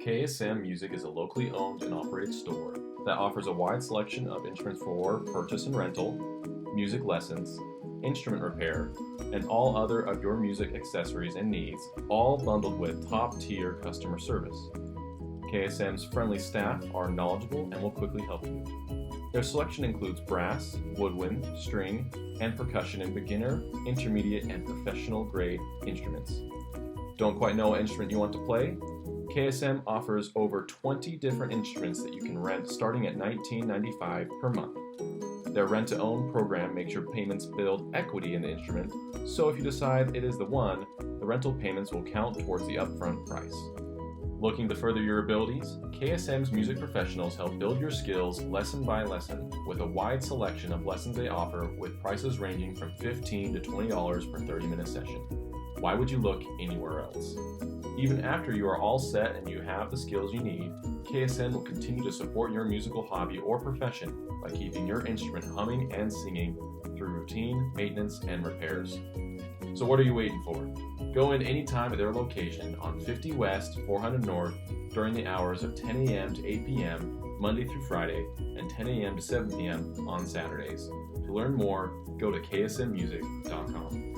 KSM Music is a locally owned and operated store that offers a wide selection of instruments for purchase and rental, music lessons, instrument repair, and all other of your music accessories and needs, all bundled with top-tier customer service. KSM's friendly staff are knowledgeable and will quickly help you. Their selection includes brass, woodwind, string, and percussion in beginner, intermediate, and professional grade instruments. Don't quite know what instrument you want to play? KSM offers over 20 different instruments that you can rent starting at $19.95 per month. Their rent-to-own program makes your payments build equity in the instrument, so if you decide it is the one, the rental payments will count towards the upfront price. Looking to further your abilities? KSM's music professionals help build your skills lesson by lesson with a wide selection of lessons they offer with prices ranging from $15 to $20 per 30-minute session. Why would you look anywhere else? Even after you are all set and you have the skills you need, KSM will continue to support your musical hobby or profession by keeping your instrument humming and singing through routine, maintenance, and repairs. So what are you waiting for? Go in anytime at their location on 50 West, 400 North during the hours of 10 a.m. to 8 p.m. Monday through Friday and 10 a.m. to 7 p.m. on Saturdays. To learn more, go to ksmmusic.com.